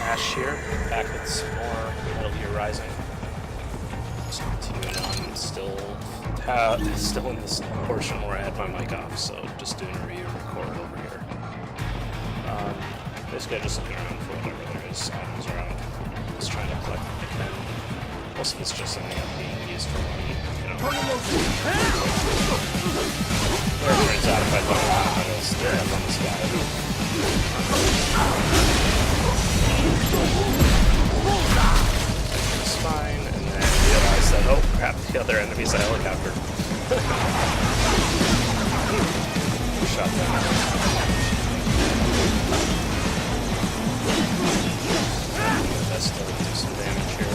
Ash here, back with some more Metal Gear Rising. Just continuing on, still in this portion where I had my mic off, so just doing a re-record over here. Basically, just looking around for whatever there is items around. Just trying to collect what I can. Most of it's just ending up being used for money, you know. Where it turns out if I don't have medals, they're up on this guy. It's fine, and then realize that, oh crap, the other enemy's a helicopter. Shot that. Best to do some damage here.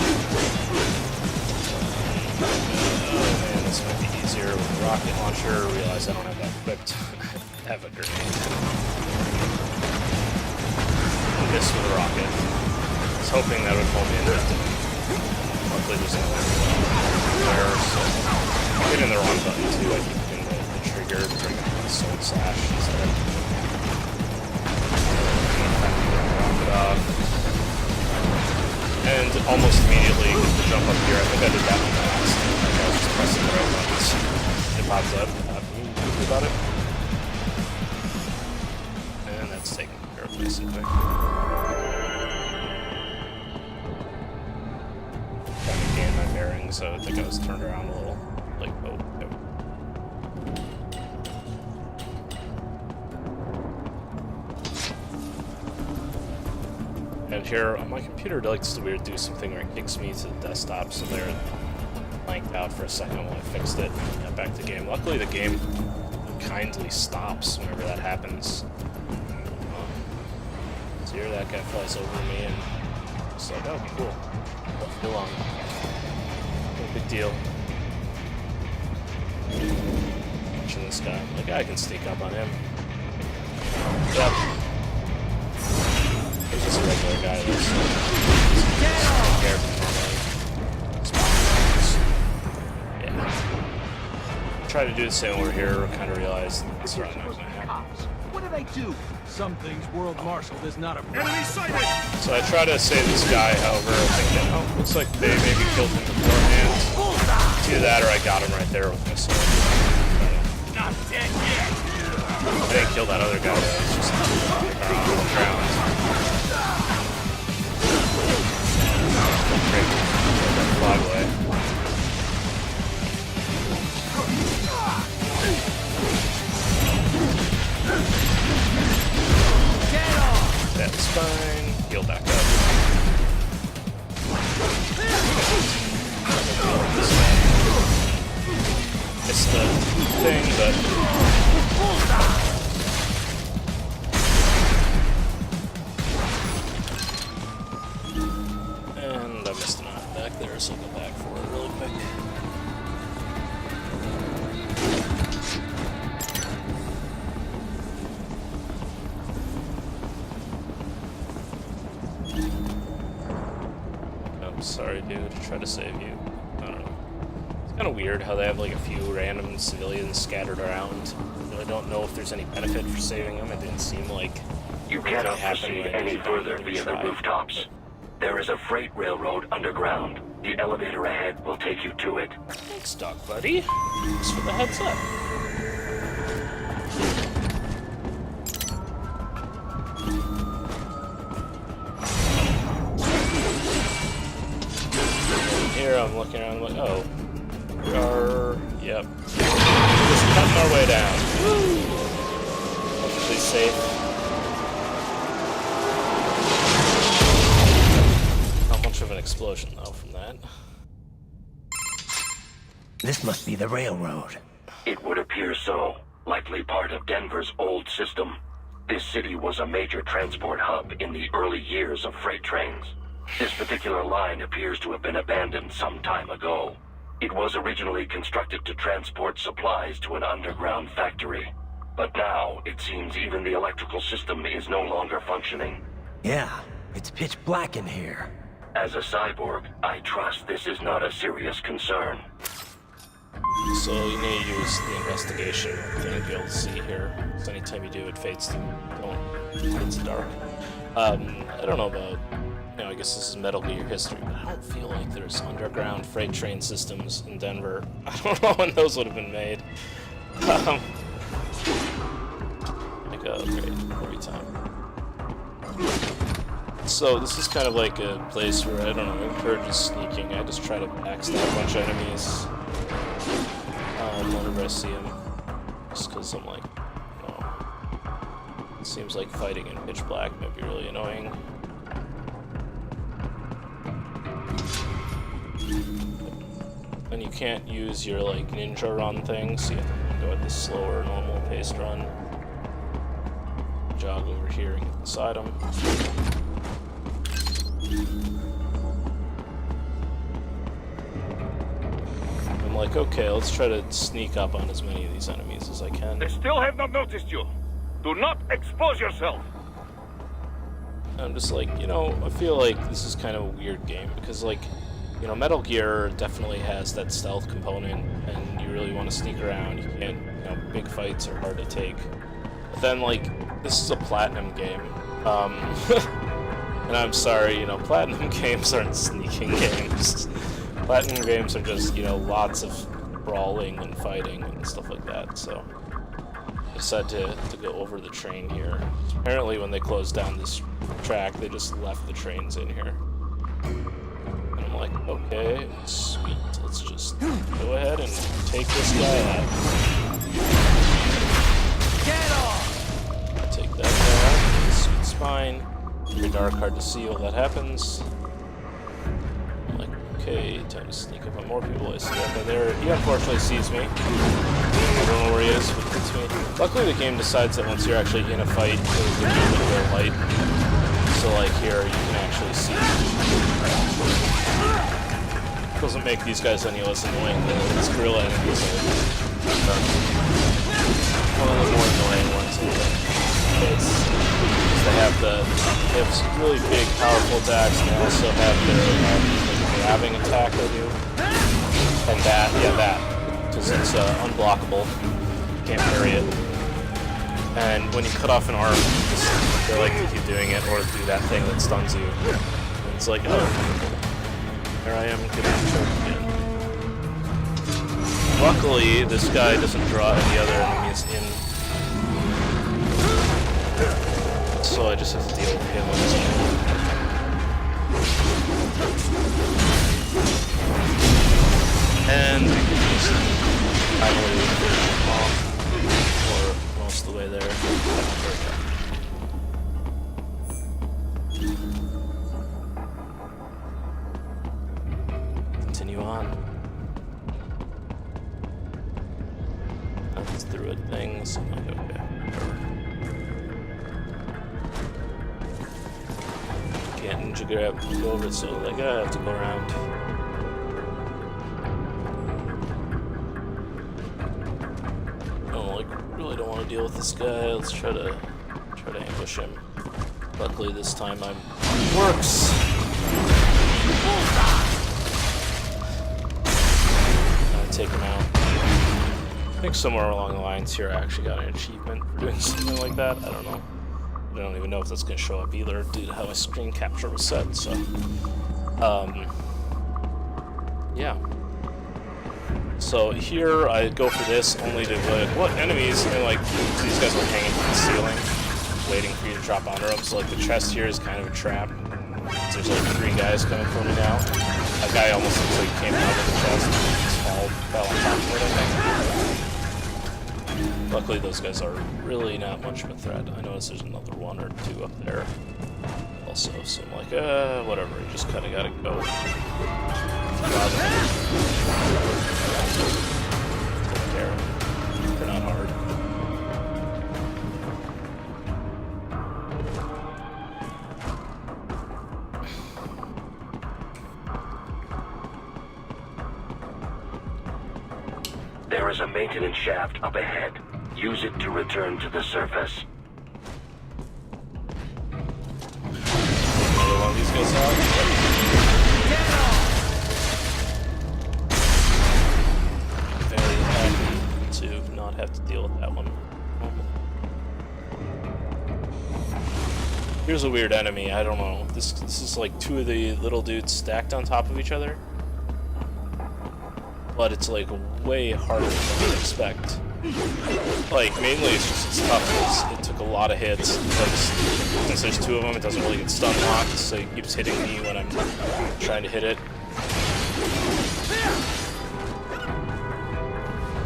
Oh man, this might be easier with the rocket launcher. Realize I don't have that equipped. I have a grenade. This with a rocket. I was hoping that would pull me into it. Luckily there's no there, so I'm hitting the wrong button too. I keep hitting the trigger to bring up the Sword Slash instead. Rocket off. And almost immediately get the jump up here. I think I did that one last. I was just pressing the right buttons. It pops up. Happy about it. And that's taken care of basically. Kind of gained my bearings, so I think I was turned around a little. Like, oh, no. And here on my computer, it likes to do something where it kicks me to the desktop, so they're blanked out for a second while I fixed it and got back to the game. Luckily, the game kindly stops whenever that happens. So here, that guy flies over me, and it's like, oh, cool. Won't be long. No big deal. Watching this guy, like, I can sneak up on him. Yep. He's just a regular guy that's scared yeah. Try to do the same over here, kind of realize it's probably not gonna happen. What do they do? Some things World Marshal is not a enemy sighted! So I try to save this guy, however, thinking, oh, looks like they maybe killed him beforehand. It's either that or I got him right there with my sword. Not dead yet! I didn't kill that other guy, though. It's just on the ground. Fly away. That's fine. Heal back up. Missed the thing, but and I missed an eye back there, so I'll go back for it really quick. Sorry, dude. Try to save you. I don't know. It's kind of weird how they have like a few random civilians scattered around. I don't know if there's any benefit for saving them. It didn't seem like you cannot proceed any further via the rooftops. There is a freight railroad underground. The elevator ahead will take you to it. Thanks, Doc, buddy. Thanks for the heads up. Here I'm looking around like, oh, we are, yep, just cutting our way down. Woo! Hopefully safe. Not much of an explosion though from that. This must be the railroad. It would appear so. Likely part of Denver's old system. This city was a major transport hub in the early years of freight trains. This particular line appears to have been abandoned some time ago. It was originally constructed to transport supplies to an underground factory. But now, it seems even the electrical system is no longer functioning. Yeah, it's pitch black in here. As a cyborg, I trust this is not a serious concern. So you need to use the investigation thing to be able to see here. So anytime you do, it fades to dark. I don't know about, I guess this is Metal Gear history, but I don't feel like there's underground freight train systems in Denver. I don't know when those would have been made. Great, every time. So this is kind of like a place where, I don't know, encourages sneaking. I just try to backstab a bunch of enemies whenever I see them. Just because I'm like, it seems like fighting in pitch black might be really annoying. And you can't use your like ninja run thing, so you have to go at this slower, normal paced run. Jog over here and get inside them. I'm like, okay, let's try to sneak up on as many of these enemies as I can. They still have not noticed you. Do not expose yourself. I'm just like, I feel like this is kind of a weird game because, like, Metal Gear definitely has that stealth component, and you really want to sneak around. You can't, big fights are hard to take. But then, like, this is a Platinum game. And I'm sorry, Platinum games aren't sneaking games. Platinum games are just, lots of brawling and fighting and stuff like that, so I decided to go over the train here. Apparently when they closed down this track, they just left the trains in here. And I'm like, okay, sweet, let's just go ahead and take this guy out. Get off! Take that guy out, sweet spine. Very dark, hard to see while that happens. I'm like, okay, time to sneak up on more people. I see that guy there. He unfortunately sees me. I don't know where he is, but he hits me. Luckily the game decides that once you're actually in a fight, it'll give you a little bit of light. So like here, you can actually see. Doesn't make these guys any less annoying than these gorilla enemies are. One of the more annoying ones in the case. They have some really big, powerful attacks, and they also have their grabbing attack they do. And that, because it's unblockable. You can't parry it. And when you cut off an arm, they like to keep doing it, or do that thing that stuns you. And it's like, oh, here I am getting choked again. Luckily, this guy doesn't draw any other enemies in. So I just have to deal with him on his own. And we can just finally finish him off for most of the way there. Continue on. That's through things. I'm like, okay, whatever. Can't ninja grab and go over it, so like I have to go around. Really don't want to deal with this guy. Let's try to ambush him. Luckily this time works. Take him out. I think somewhere along the lines here I actually got an achievement for doing something like that. I don't know. I don't even know if that's going to show up either due to how my screen capture was set, so... yeah. So here I go for this only to, what enemies? And like, these guys were hanging from the ceiling, waiting for you to drop onto them, so like the chest here is kind of a trap. So there's like 3 guys coming for me now. That guy almost looks like he came out of the chest and just fell on top of it, I think. Luckily those guys are really not much of a threat. I notice there's another 1 or 2 up there also, so I'm like, whatever, you just kinda gotta go. Don't care. They're not hard. There is a maintenance shaft up ahead. Use it to return to the surface. Another one of these guys out. Very happy to not have to deal with that one. Here's a weird enemy. I don't know. This is like two of the little dudes stacked on top of each other. But it's like way harder than you'd expect. Like, mainly it's just its toughness. It took a lot of hits. Like, since there's two of them, it doesn't really get stun locked, so it keeps hitting me when I'm trying to hit it.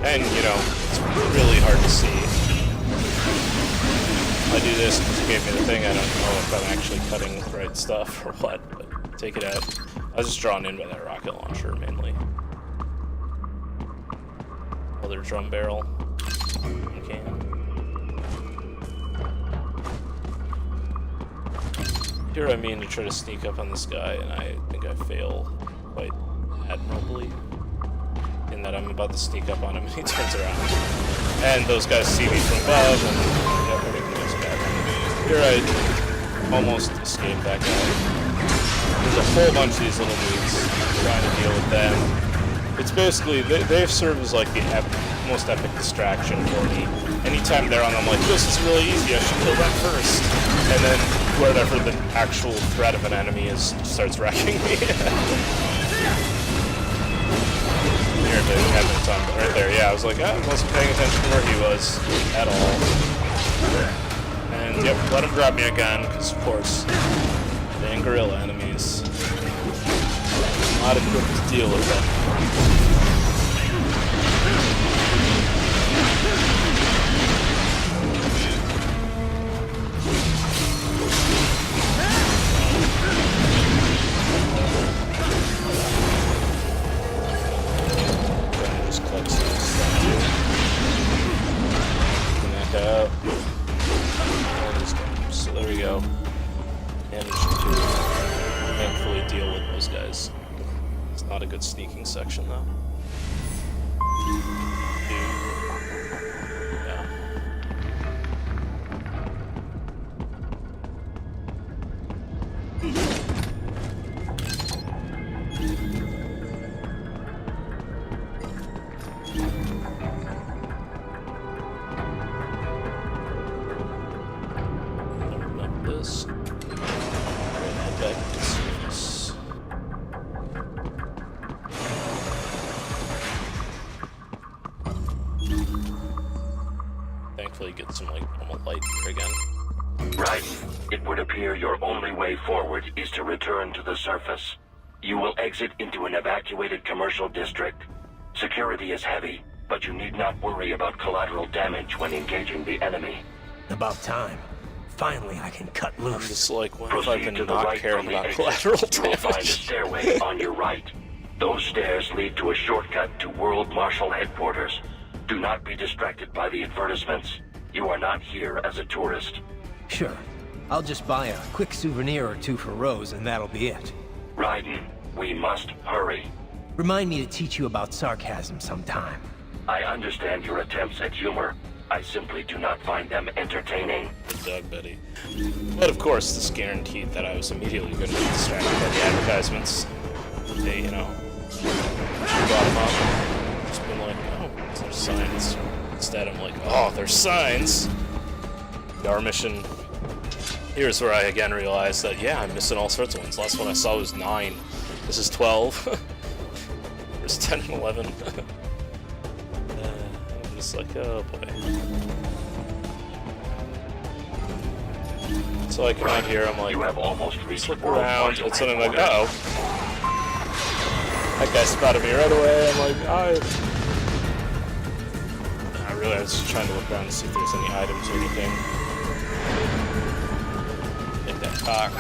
And, you know, it's really hard to see. I do this because it gave me the thing. I don't know if I'm actually cutting the right stuff or what, but take it out. I was just drawn in by that rocket launcher, mainly. Other drum barrel. Okay. Here I mean to try to sneak up on this guy, and I think I fail quite admirably. In that I'm about to sneak up on him, and he turns around. And those guys see me from above, and everything goes bad. Here I almost escaped that guy. There's a whole bunch of these little dudes trying to deal with them. It's basically, they've served as like the most epic distraction for me. Anytime they're on, I'm like, this is really easy, I should kill them first. And then wherever the actual threat of an enemy is, starts wrecking me. Here, they have no time, but right there, yeah, I was like, I wasn't paying attention to where he was at all. And yep, let him grab me again, because of course, dang gorilla enemies. Not equipped to deal with them. Just collect some stuff too. Knock out. And just, so there we go. Managed to thankfully deal with those guys. It's not a good sneaking section though. Yeah. Open up this. Head back to the surface. Thankfully get some like normal light here again. Right. It would appear your only way forward is to return to the surface. You will exit into an evacuated commercial district. Security is heavy, but you need not worry about collateral damage when engaging the enemy. About time. Finally, I can cut I'm loose. just like, when have I Proceed been to the not right caring from the about exit. collateral You will find a damage? stairway on your right. Those stairs lead to a shortcut to World Marshal headquarters. Do not be distracted by the advertisements. You are not here as a tourist. Sure. I'll just buy a quick souvenir or two for Rose, and that'll be it. Raiden, we must hurry. Remind me to teach you about sarcasm sometime. I understand your attempts at humor. I simply do not find them entertaining. Good dog, Betty. But of course, this guaranteed that I was immediately going to be distracted by the advertisements. They, you know, brought them up. Just been like, oh, there's signs. Instead, I'm like, oh, there's signs. Our mission. Here's where I again realized that, yeah, I'm missing all sorts of ones. Last one I saw was 9. This is 12. There's 10 and 11. I'm just like, oh boy. So I come out here, I'm like, You have almost reached look World around, Marshal and suddenly I'm like, headquarters. uh-oh. That guy spotted me right away. I'm like, I was just trying to look around to see if there's any items or anything. Like that Cox.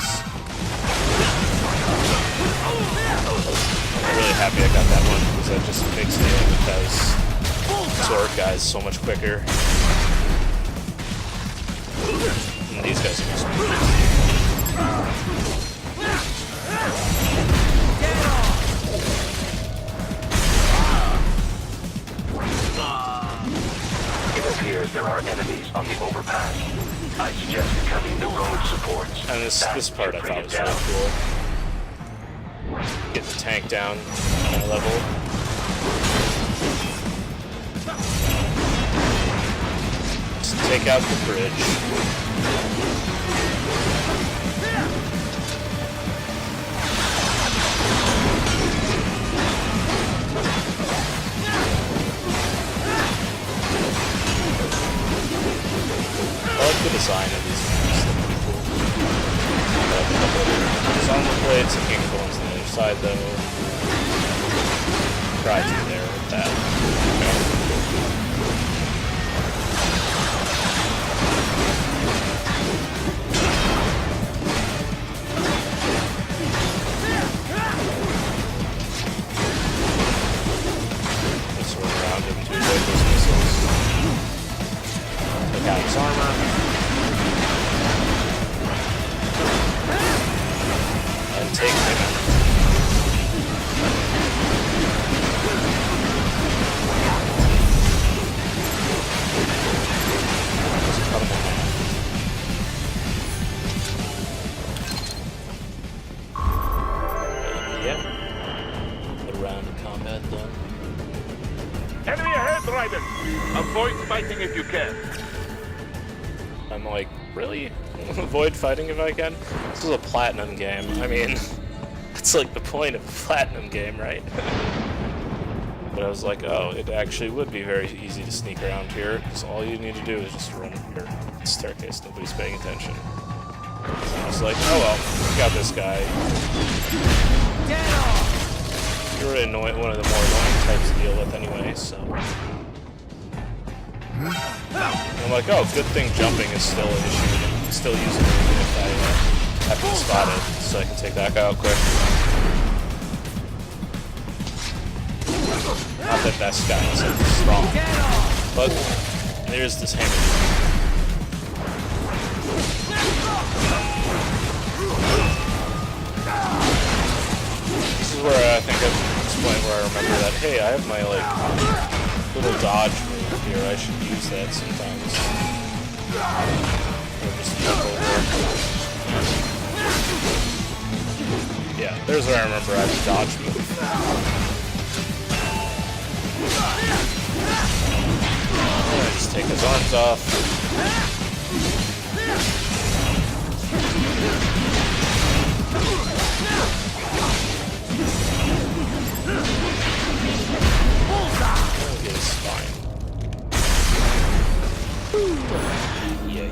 I'm really happy I got that one, because that just makes the those sword guys so much quicker. And these guys are just... It appears there are enemies on the overpass. I suggest cutting the road supports. And this part I thought was really cool. Get the tank down on a level. Just take out the bridge. side though. Try through there with that. Just swing around him to avoid those missiles. Take out his armor. And take him out. Yeah. The round of combat done. Enemy ahead, Raiden! Avoid fighting if you can. I'm like, really? Avoid fighting if I can? This is a platinum game. I mean, that's like the point of a platinum game, right? But I was like, oh, it actually would be very easy to sneak around here, because all you need to do is just run here. Staircase, nobody's paying attention. So I was like, oh well, we got this guy. Get off! You're really annoying, one of the more annoying types to deal with anyway, so. I'm like, oh, good thing jumping is still an issue. I'm still using it even if I have to spot it, so I can take that guy out quick. Not that that guy is strong, but there's this hammer. This is where I think I've explained where I remember that, hey, I have my, like, little dodge move here. I should use that sometimes. Or just jump over. Yeah, there's where I remember I have a dodge move. Yeah, just take his arms off. Get his spine. Yeah.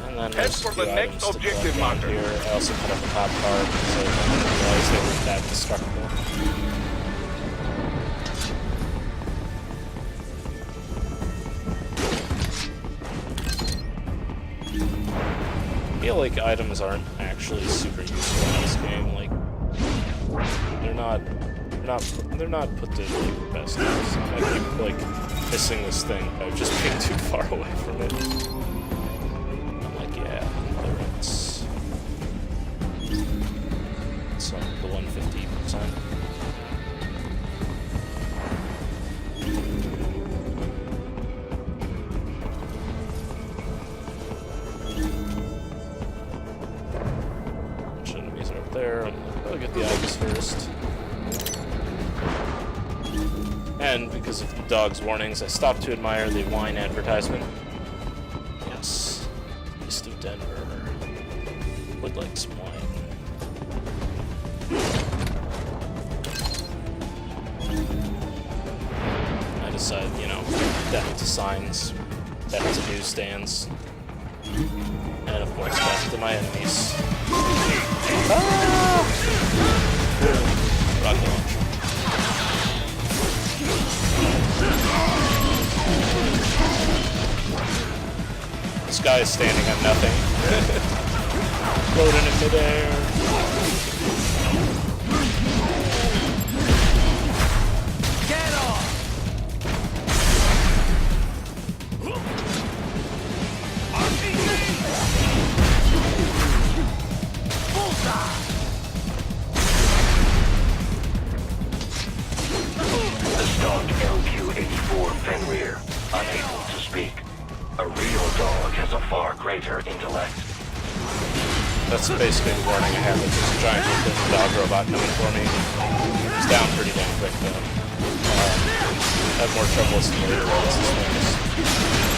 And then Head there's for a the few next items to objective collect marker. here. I also put up a top card, so I didn't realize they were that destructible. I feel like items aren't actually super useful in this game. Like, they're not put to like the best use. I keep like missing this thing by just being too far away from it. I'm like, yeah, it's the 150%. Enemies are up there. I'll get the items first. And because of the dog's warnings, I stopped to admire the wine advertisement. Yes, East of Denver would like some wine. I decided, you know, death to signs, death to newsstands, and of course death to my enemies. Ah! Rocket launcher. This guy is standing on nothing. Floating in midair. Get off! The stalked LQ-84 Fenrir, unable to speak. A real dog has a far greater intellect. That's basically the warning I have that there's a giant little dog robot coming for me. It's down pretty damn quick though. I have more trouble with some later rolls. This thing just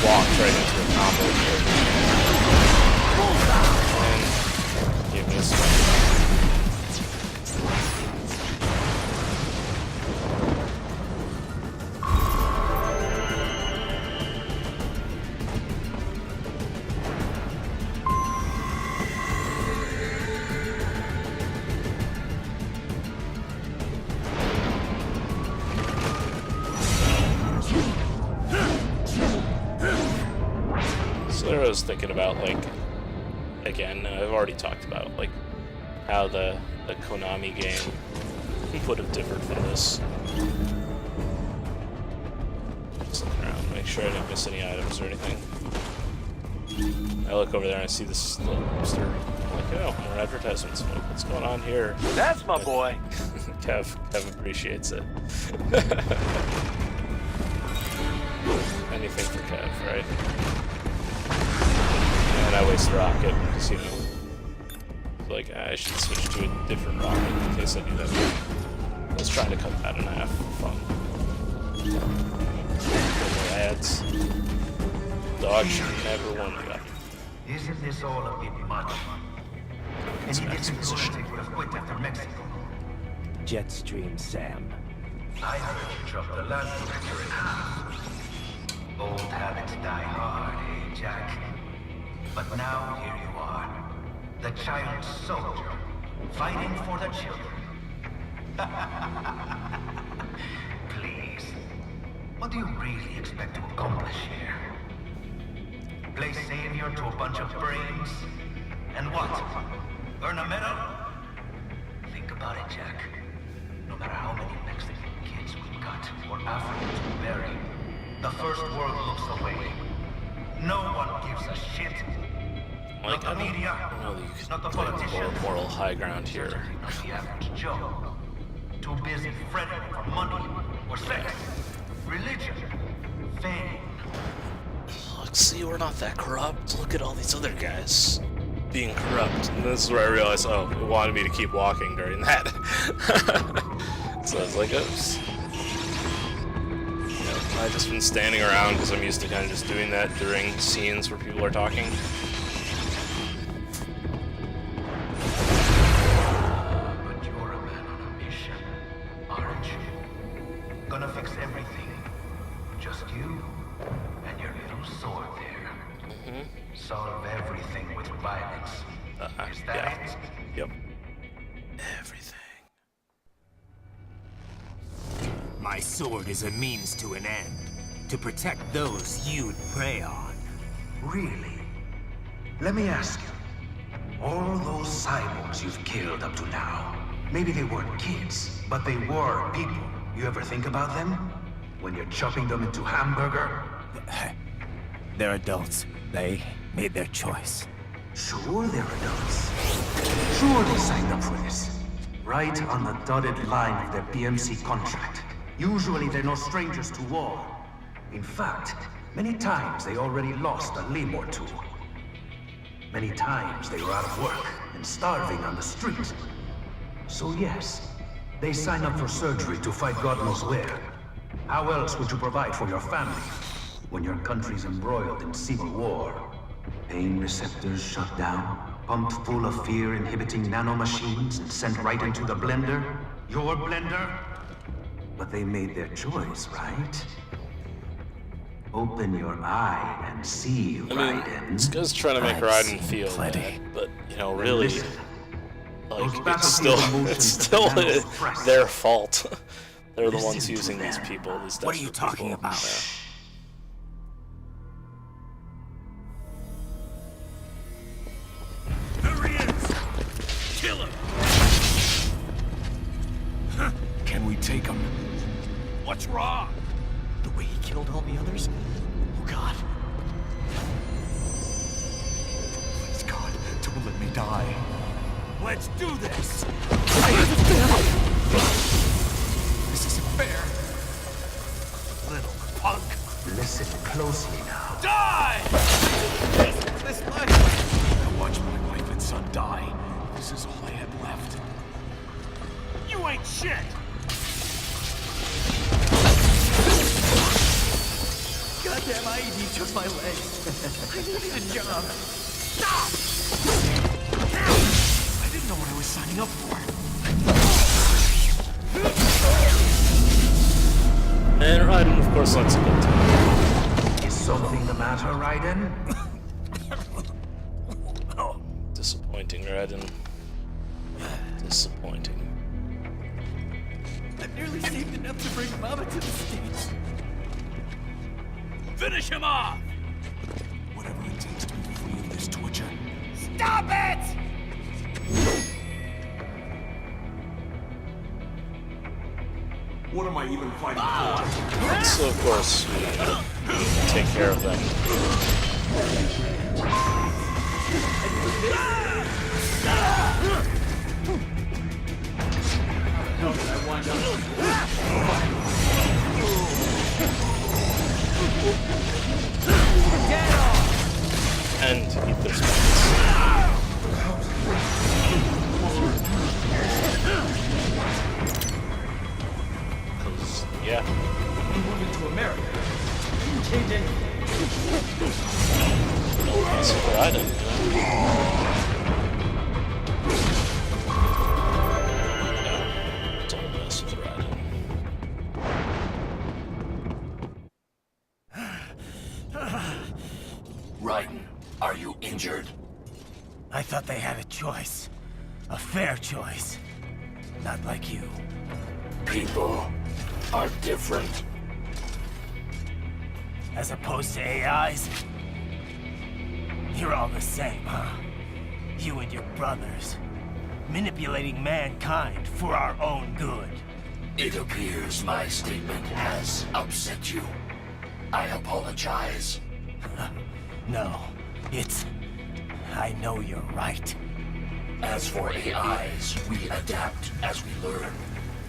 walked right into a combo here. And give me a spin. was thinking about, like, again, I've already talked about, like, how the Konami game would have differed from this. Just looking around, make sure I didn't miss any items or anything. I look over there and I see this little poster. I'm like, oh, more advertisements. I'm like, what's going on here? That's my boy. Kev appreciates it. Anything for Kev, right? And I waste the rocket because, you know, like, I should switch to a different rocket in case I do that. I was trying to cut that in half for fun. Ads. Dog should never won the gun. Isn't this all a bit much? It's And an you didn't exposition. would have quit after Mexico. Jetstream, Sam. I heard you dropped the land director in half. Old habits die hard, eh, Jack? But now here you are, the child soldier, fighting for the children. Please, what do you really expect to accomplish here? Play savior to a bunch of brains? And what? Earn a medal? Think about it, Jack. No matter how many Mexican kids we cut or Africans we bury, the first world looks away. No one gives a shit. Like, Not the media, I don't know that you not the can play politicians, moral high ground here. not the average Joe. Too busy fretting for money or sex, religion, fame. Look, see, we're not that corrupt. Look at all these other guys being corrupt. And this is where I realized, oh, it wanted me to keep walking during that. So I was like, oops. You know, I've just been standing around because I'm used to kind of just doing that during scenes where people are talking. But you're a man on a mission, aren't you? Gonna fix everything. Just you and your little sword there. Solve everything with violence. Is that Yeah. it? Yep. Everything. My sword is a means to an end. To protect those you'd prey on. Really? Let me ask you. All those cyborgs you've killed up to now, maybe they weren't kids, but they were people. You ever think about them? When you're chopping them into hamburger? They're adults. They made their choice. Sure they're adults. Sure they signed up for this. Right on the dotted line of their BMC contract. Usually they're no strangers to war. In fact, many times they already lost a limb or two. Many times they were out of work and starving on the street. So yes, they sign up for surgery to fight God knows where. How else would you provide for your family when your country's embroiled in civil war? Pain receptors shut down, pumped full of fear-inhibiting nanomachines and sent right into the blender? Your blender? But they made their choice, right? Open your eye and see, I mean, Raiden. this guy's trying to make I've Raiden seen feel plenty. bad, but, you know, really, Listen, like, those it's still, battlefield it's emotions still that Thanos pressed. their fault. They're the Listen ones to using these them. people, these What are you desperate talking people. about? Yeah. There he is! Kill him! Can we take them? What's wrong? The way he killed all the others? Oh God. Please God, don't let me die. Let's do this! This isn't fair. Little punk! Listen closely now. Die! This life. I watched my wife and son die. This is all I had left. You ain't shit! Goddamn IED took my leg. I needed a job. Stop! I didn't know what I was signing up for. And Raiden, of course, lets it go too. Is something the matter, Raiden? Disappointing, Raiden. Disappointing. I've nearly saved enough to bring Mama to the States. Finish him off! Whatever it takes to be this torture. Stop it! What am I even fighting for? So of course, we take care of them. How did I wind up? And to keep their space. Because, yeah. Moving to America. Change anything. That's what I did, you know? No, don't mess with Raiden. Raiden, are you injured? I thought they had a choice. A fair choice. Not like you. People are different. As opposed to AIs? You're all the same, huh? You and your brothers. Manipulating mankind for our own good. It appears my statement has upset you. I apologize. No, it's... I know you're right. As for AIs, we adapt as we learn.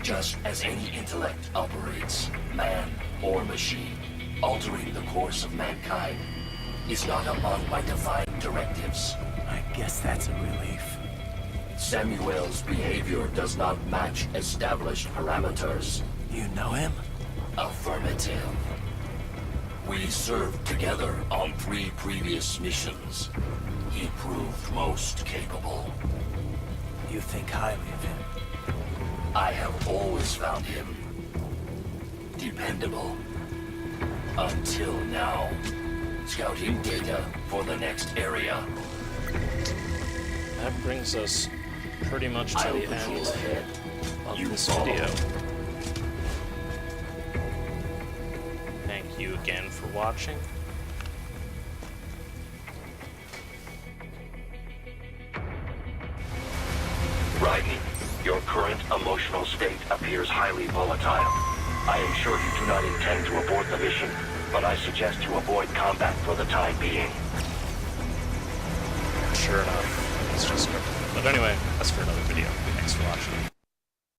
Just as any intellect operates, man or machine, altering the course of mankind is not among my defined directives. I guess that's a relief. Samuel's behavior does not match established parameters. You know him? Affirmative. We served together on 3 previous missions. He proved most capable. You think highly of him? I have always found him dependable. Until now. Scouting data for the next area. That brings us pretty much to I'll the patrol end ahead. of You this follow. video. Thank you again for watching. Raiden, your current emotional state appears highly volatile. I am sure you do not intend to abort the mission, but I suggest you avoid combat for the time being. Sure enough, it's just scripted. But anyway, that's for another video. Thanks for watching.